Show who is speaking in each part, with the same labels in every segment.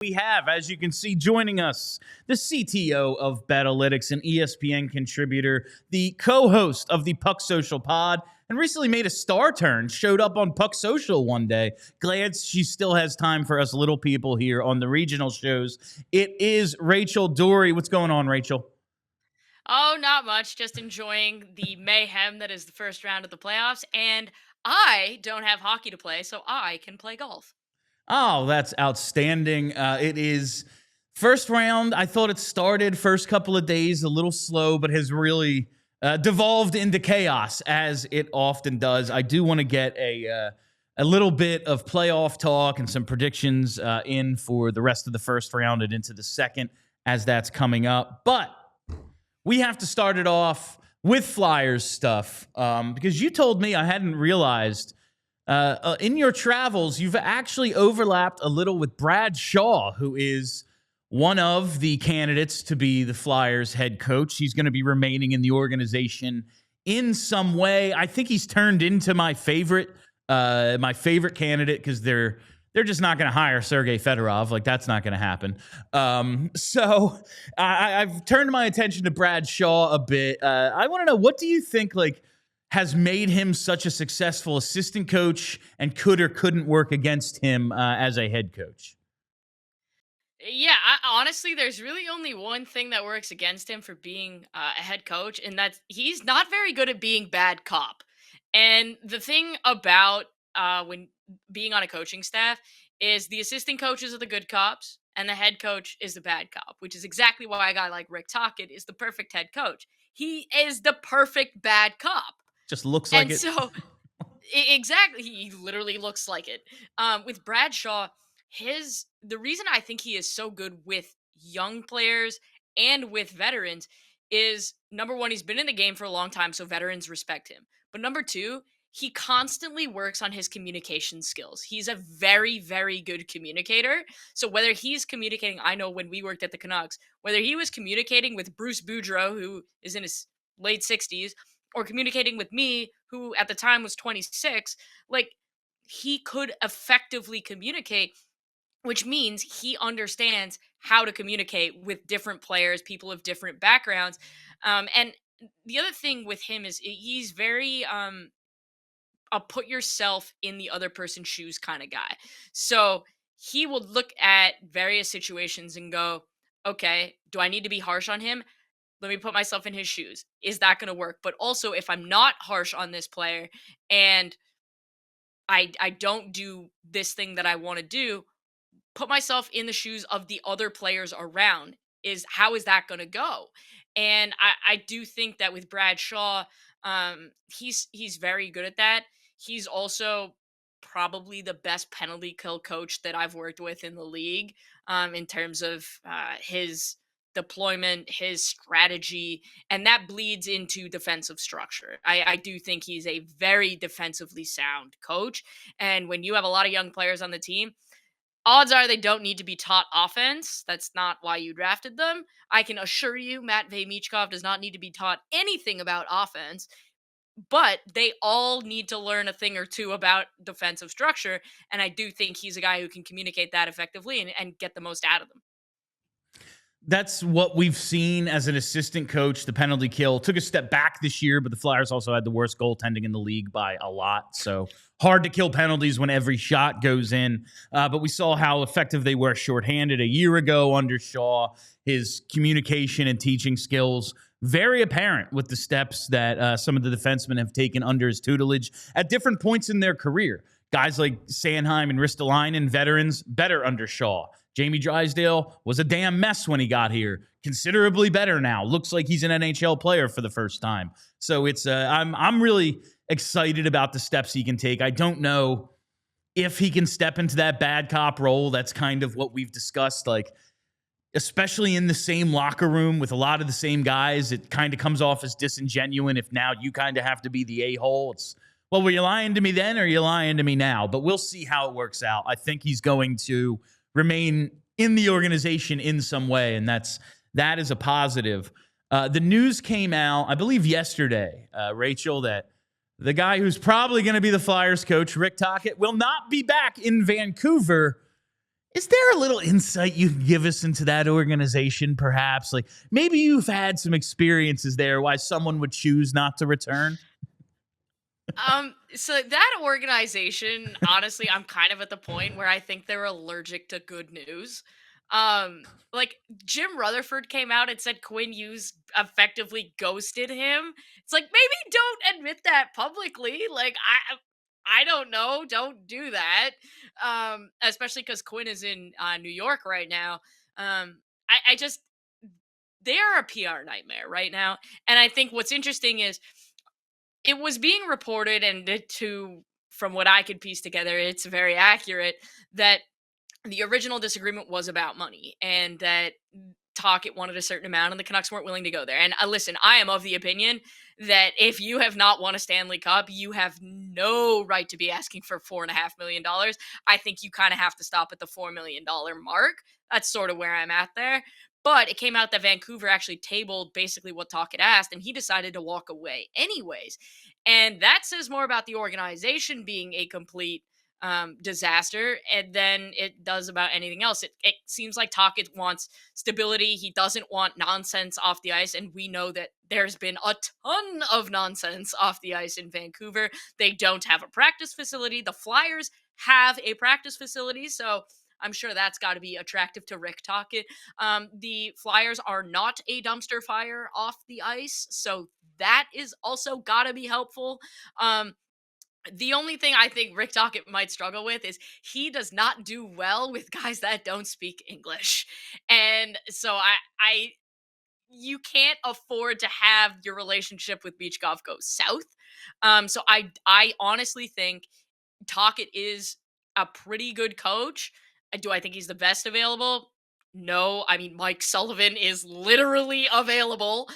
Speaker 1: We have, as you can see, joining us, the CTO of Betalytics, an ESPN contributor, the co-host of the Puck Social Pod, and recently made a star turn, showed up on Puck Social one day. Glad she still has time for us little people here on the regional shows. It is Rachel Doerrie. What's going on, Rachel?
Speaker 2: Oh, not much. Just enjoying the mayhem that is the first round of the playoffs. And I don't have hockey to play, so I can play golf.
Speaker 1: Oh, that's outstanding. It is first round. I thought it started first couple of days a little slow, but has really devolved into chaos as it often does. I do want to get a little bit of playoff talk and some predictions in for the rest of the first round and into the second as that's coming up. But we have to start it off with Flyers stuff because you told me I hadn't realized in your travels, you've actually overlapped a little with Brad Shaw, who is one of the candidates to be the Flyers head coach. He's going to be remaining in the organization in some way. I think he's turned into my favorite candidate because they're just not going to hire Sergei Fedorov. Like, that's not going to happen. So I've turned my attention to Brad Shaw a bit. I want to know, what do you think, has made him such a successful assistant coach and could or couldn't work against him as a head coach?
Speaker 2: Yeah, honestly, there's really only one thing that works against him for being a head coach, and that's he's not very good at being bad cop. And the thing about when being on a coaching staff is the assistant coaches are the good cops, and the head coach is the bad cop, which is exactly why a guy like Rick Tocchet is the perfect head coach. He is the perfect bad cop.
Speaker 1: Just looks like
Speaker 2: And
Speaker 1: it.
Speaker 2: so, exactly, he literally looks like it. With Bradshaw, the reason I think he is so good with young players and with veterans is number one, he's been in the game for a long time, so veterans respect him. But number two, he constantly works on his communication skills. He's a very, very good communicator. So whether he's communicating, I know when we worked at the Canucks, whether he was communicating with Bruce Boudreau, who is in his late 60s, or communicating with me, who at the time was 26, he could effectively communicate, which means he understands how to communicate with different players, people of different backgrounds. And the other thing with him is he's very a put yourself in the other person's shoes kind of guy. So he will look at various situations and go, okay, do I need to be harsh on him? Let me put myself in his shoes. Is that going to work? But also, if I'm not harsh on this player and I don't do this thing that I want to do, put myself in the shoes of the other players around. How is that going to go? And I do think that with Brad Shaw, he's very good at that. He's also probably the best penalty kill coach that I've worked with in the league, in terms of his deployment, his strategy, and that bleeds into defensive structure. I do think he's a very defensively sound coach. And when you have a lot of young players on the team, odds are they don't need to be taught offense. That's not why you drafted them. I can assure you, Matvei Michkov does not need to be taught anything about offense, but they all need to learn a thing or two about defensive structure. And I do think he's a guy who can communicate that effectively and get the most out of them.
Speaker 1: That's what we've seen as an assistant coach. The penalty kill took a step back this year, but the Flyers also had the worst goaltending in the league by a lot. So hard to kill penalties when every shot goes in. But we saw how effective they were shorthanded a year ago under Shaw. His communication and teaching skills very apparent with the steps that some of the defensemen have taken under his tutelage at different points in their career. Guys like Sanheim and Ristolainen, veterans, better under Shaw. Jamie Drysdale was a damn mess when he got here. Considerably better now. Looks like he's an NHL player for the first time. So it's I'm really excited about the steps he can take. I don't know if he can step into that bad cop role. That's kind of what we've discussed. Especially in the same locker room with a lot of the same guys, it kind of comes off as disingenuous if now you kind of have to be the a-hole. It's, well, were you lying to me then or are you lying to me now? But we'll see how it works out. I think he's going to remain in the organization in some way, and that is a positive. The news came out, I believe yesterday, Rachel, that the guy who's probably going to be the Flyers coach, Rick Tocchet, will not be back in Vancouver Is there a little insight you can give us into that organization, perhaps? Like maybe you've had some experiences there why someone would choose not to return?
Speaker 2: So that organization, honestly, I'm kind of at the point where I think they're allergic to good news. Like Jim Rutherford came out and said Quinn Hughes effectively ghosted him. It's like maybe don't admit that publicly. Like I don't know, don't do that. Especially because Quinn is in New York right now. I just they are a PR nightmare right now. And I think what's interesting is it was being reported, and from what I could piece together, it's very accurate that the original disagreement was about money and that Tocchet wanted a certain amount and the Canucks weren't willing to go there. And listen, I am of the opinion that if you have not won a Stanley Cup, you have no right to be asking for $4.5 million. I think you kind of have to stop at the $4 million mark. That's sort of where I'm at there. But it came out that Vancouver actually tabled basically what Tocchet asked, and he decided to walk away anyways. And that says more about the organization being a complete disaster and then it does about anything else. It seems like Tocchet wants stability. He doesn't want nonsense off the ice. And we know that there's been a ton of nonsense off the ice in Vancouver. They don't have a practice facility. The Flyers have a practice facility. So I'm sure that's got to be attractive to Rick Tocchet. The Flyers are not a dumpster fire off the ice. So that is also got to be helpful. The only thing I think Rick Tocchet might struggle with is he does not do well with guys that don't speak English. And so I you can't afford to have your relationship with michkov go south. So I honestly think Tocchet is a pretty good coach. Do I think he's the best available? No. I mean, Mike Sullivan is literally available.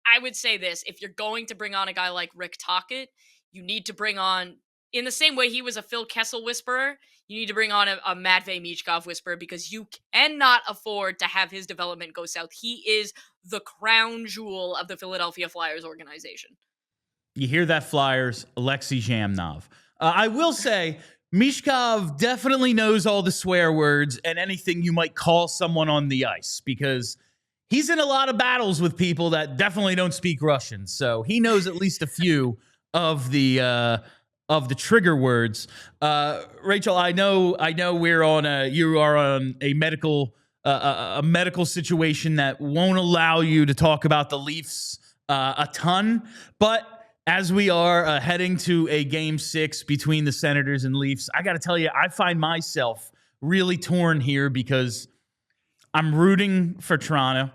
Speaker 2: I would say this: if you're going to bring on a guy like Rick Tocchet, you need to bring on, in the same way he was a Phil Kessel whisperer, you need to bring on a Matvey Michkov whisperer because you cannot afford to have his development go south. He is the crown jewel of the Philadelphia Flyers organization.
Speaker 1: You hear that, Flyers, Alexei Zhamnov. I will say, Mishkov definitely knows all the swear words and anything you might call someone on the ice because he's in a lot of battles with people that definitely don't speak Russian. So he knows at least a few of the trigger words. Rachel, I know you are on a medical situation that won't allow you to talk about the Leafs a ton, but as we are heading to a game 6 between the Senators and Leafs, I got to tell you, I find myself really torn here because I'm rooting for Toronto.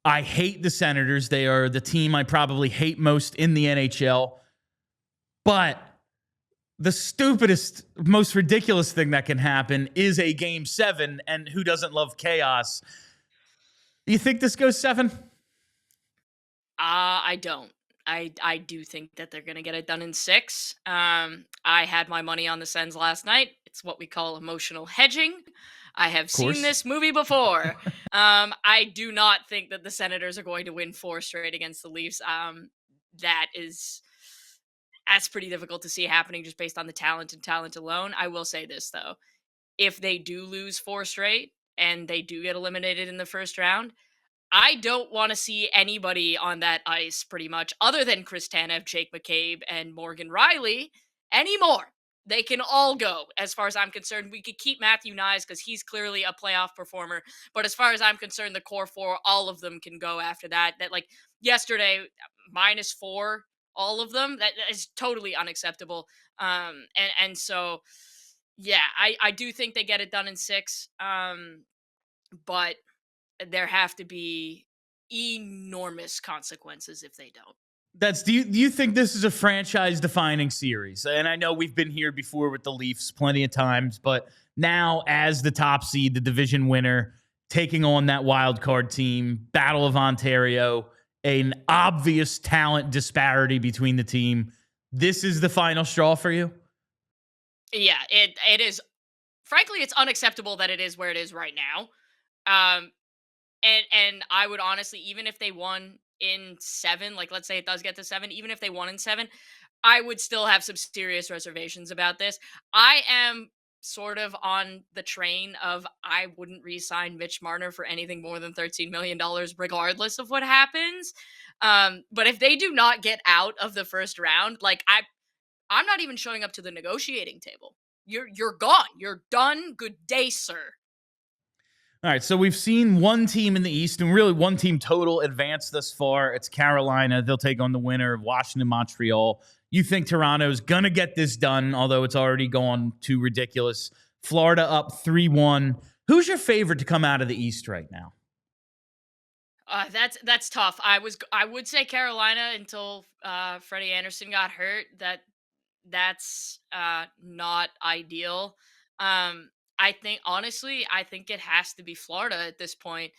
Speaker 1: I hate the Senators. They are the team I probably hate most in the NHL. But the stupidest, most ridiculous thing that can happen is a game 7, and who doesn't love chaos? Do you think this goes 7?
Speaker 2: I don't. I do think that they're gonna get it done in 6. I had my money on the Sens last night. It's what we call emotional hedging. I have
Speaker 1: Of
Speaker 2: seen
Speaker 1: course.
Speaker 2: this movie before. I do not think that the Senators are going to win 4 straight against the Leafs. That is that's pretty difficult to see happening just based on the talent and talent alone. I will say this though: if they do lose 4 straight and they do get eliminated in the first round, I don't want to see anybody on that ice pretty much other than Chris Tanev, Jake McCabe, and Morgan Riley anymore. They can all go, as far as I'm concerned. We could keep Matthew Nyes because he's clearly a playoff performer. But as far as I'm concerned, the core 4, all of them can go after that. That, like, yesterday, -4, all of them, that is totally unacceptable. And so, yeah, I do think they get it done in 6. But there have to be enormous consequences if they don't.
Speaker 1: Do you think this is a franchise defining series? And I know we've been here before with the Leafs plenty of times, but now as the top seed, the division winner, taking on that wild card team, Battle of Ontario, an obvious talent disparity between the team. This is the final straw for you?
Speaker 2: Yeah, it is. Frankly, it's unacceptable that it is where it is right now. Um, and I would honestly, even if they won in 7, like let's say it does get to 7, even if they won in 7, I would still have some serious reservations about this. I am sort of on the train of I wouldn't re-sign Mitch Marner for anything more than $13 million, regardless of what happens. But if they do not get out of the first round, like I'm not even showing up to the negotiating table. You're gone. You're done. Good day, sir.
Speaker 1: All right, so we've seen one team in the East, and really one team total advance thus far. It's Carolina. They'll take on the winner of Washington, Montreal. You think Toronto's going to get this done, although it's already gone too ridiculous. Florida up 3-1. Who's your favorite to come out of the East right now?
Speaker 2: That's tough. I would say Carolina until Freddie Anderson got hurt. That's not ideal. I think honestly, I think it has to be Florida at this point.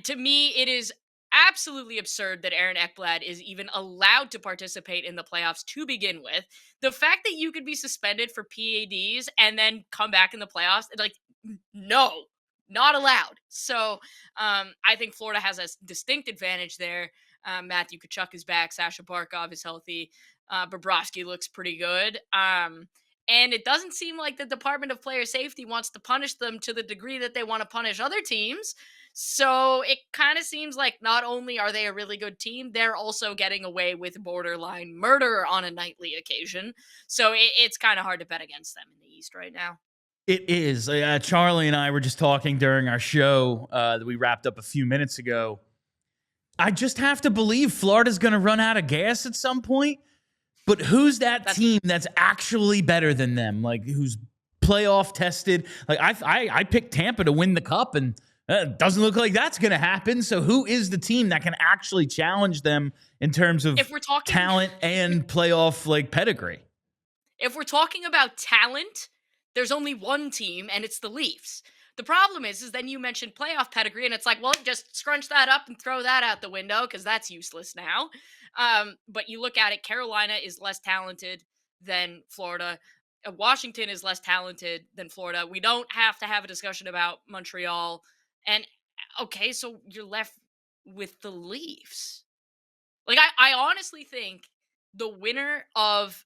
Speaker 2: To me, it is absolutely absurd that Aaron Ekblad is even allowed to participate in the playoffs to begin with. The fact that you could be suspended for PADs and then come back in the playoffs, like no, not allowed. So I think Florida has a distinct advantage there. Matthew Kachuk is back. Sasha Barkov is healthy. Bobrovsky looks pretty good. And it doesn't seem like the Department of Player Safety wants to punish them to the degree that they want to punish other teams. So it kind of seems like not only are they a really good team, they're also getting away with borderline murder on a nightly occasion. So it's kind of hard to bet against them in the East right now.
Speaker 1: It is. Charlie and I were just talking during our show that we wrapped up a few minutes ago. I just have to believe Florida's going to run out of gas at some point. But who's that team that's actually better than them? Like, who's playoff tested? Like, I picked Tampa to win the cup, and it doesn't look like that's going to happen. So who is the team that can actually challenge them in terms of
Speaker 2: if we're talking,
Speaker 1: talent and playoff, like, pedigree?
Speaker 2: If we're talking about talent, there's only one team, and it's the Leafs. The problem is then you mentioned playoff pedigree, and it's like, well, just scrunch that up and throw that out the window because that's useless now. But you look at it, Carolina is less talented than Florida. Washington is less talented than Florida. We don't have to have a discussion about Montreal. And okay, so you're left with the Leafs. Like, I honestly think the winner of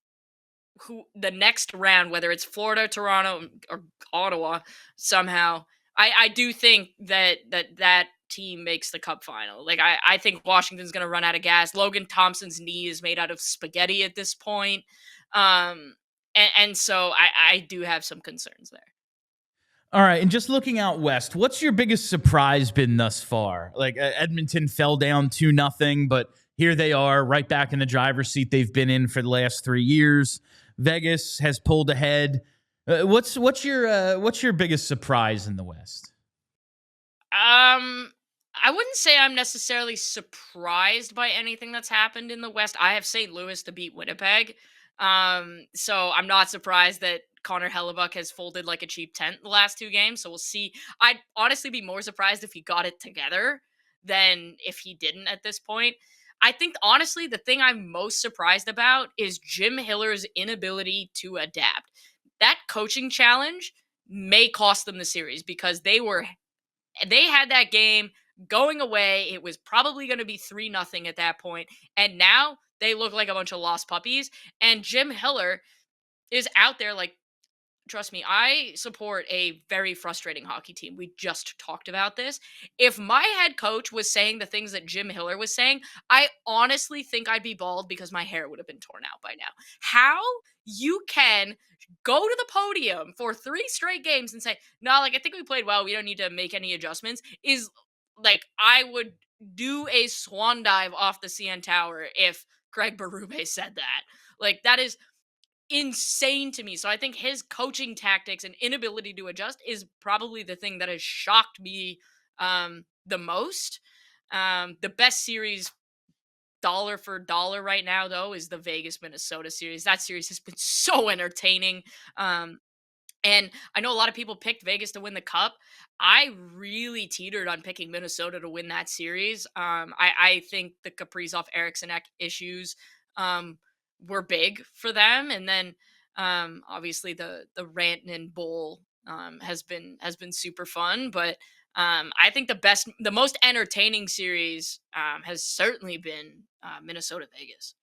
Speaker 2: who the next round, whether it's Florida, Toronto, or Ottawa, somehow, I do think that team makes the cup final. Like I think Washington's gonna run out of gas. Logan Thompson's knee is made out of spaghetti at this point. And so I do have some concerns there.
Speaker 1: All right, and just looking out west, what's your biggest surprise been thus far? Like Edmonton fell down 2-0, but here they are, right back in the driver's seat they've been in for the last 3 years. Vegas has pulled ahead. What's your biggest surprise in the West?
Speaker 2: I wouldn't say I'm necessarily surprised by anything that's happened in the West. I have St. Louis to beat Winnipeg. So I'm not surprised that Connor Hellebuck has folded like a cheap tent the last 2 games. So we'll see. I'd honestly be more surprised if he got it together than if he didn't at this point. I think, honestly, the thing I'm most surprised about is Jim Hiller's inability to adapt. That coaching challenge may cost them the series because they had that game going away. It was probably going to be 3-0 at that point. And now they look like a bunch of lost puppies. And Jim Hiller is out there like, trust me, I support a very frustrating hockey team. We just talked about this. If my head coach was saying the things that Jim Hiller was saying, I honestly think I'd be bald because my hair would have been torn out by now. How you can go to the podium for 3 straight games and say, no, like, I think we played well, we don't need to make any adjustments, is like, I would do a swan dive off the CN Tower if Craig Berube said that. Like, that is insane to me. So I think his coaching tactics and inability to adjust is probably the thing that has shocked me the most. The best series dollar for dollar right now, though, is the Vegas Minnesota series. That series has been so entertaining. And I know a lot of people picked Vegas to win the cup. I really teetered on picking Minnesota to win that series. I think the Kaprizov Eriksson issues were big for them, and then obviously the Rantanen Bowl has been super fun. But I think the most entertaining series has certainly been Minnesota Vegas.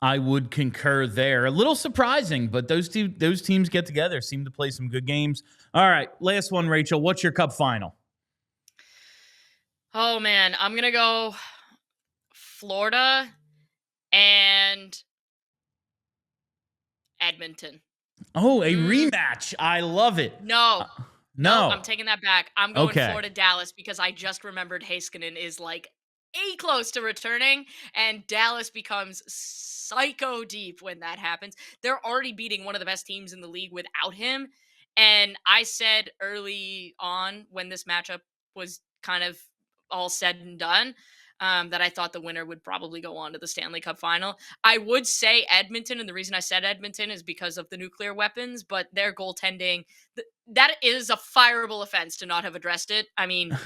Speaker 1: I would concur there. A little surprising, but those teams get together, seem to play some good games. All right, last one, Rachel. What's your Cup final?
Speaker 2: Oh man, I'm gonna go Florida and Edmonton.
Speaker 1: Oh, a rematch. I love it.
Speaker 2: No,
Speaker 1: No.
Speaker 2: I'm taking that back. I'm going
Speaker 1: Okay.
Speaker 2: Florida Dallas because I just remembered Heiskanen is like close to returning, and Dallas becomes psycho deep when that happens. They're already beating one of the best teams in the league without him. And I said early on when this matchup was kind of all said and done, that I thought the winner would probably go on to the Stanley Cup final. I would say Edmonton, and the reason I said Edmonton is because of the nuclear weapons, but their goaltending, that is a fireable offense to not have addressed it. I mean,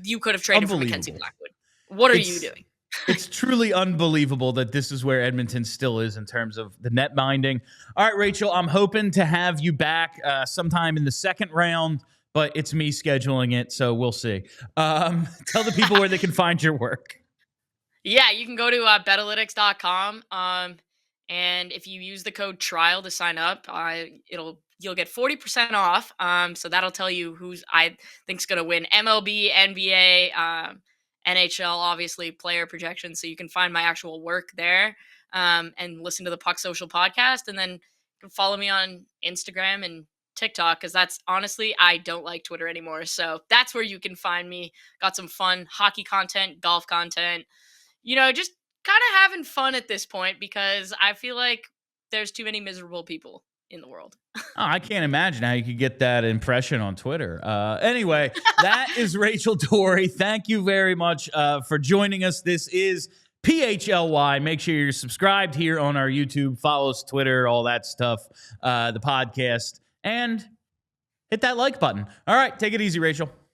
Speaker 2: you could have traded for Mackenzie Blackwood. What are you doing?
Speaker 1: It's truly unbelievable that this is where Edmonton still is in terms of the net binding. All right, Rachel, I'm hoping to have you back sometime in the second round, but it's me scheduling it, so we'll see. Tell the people where they can find your work.
Speaker 2: Yeah, you can go to betalytics.com, and if you use the code TRIAL to sign up, you'll get 40% off. So that'll tell you who's I think's going to win MLB, NBA, NHL, obviously player projections. So you can find my actual work there, and listen to the Puck Social podcast, and then you can follow me on Instagram and TikTok, because that's honestly, I don't like Twitter anymore. So that's where you can find me. Got some fun hockey content, golf content, just kind of having fun at this point, because I feel like there's too many miserable people in the world.
Speaker 1: I can't imagine how you could get that impression on Twitter. Anyway, that is Rachel Doerrie. Thank you very much for joining us. This is PHLY. Make sure you're subscribed here on our YouTube, follow us Twitter, all that stuff, the podcast, and hit that like button. All right, take it easy, Rachel.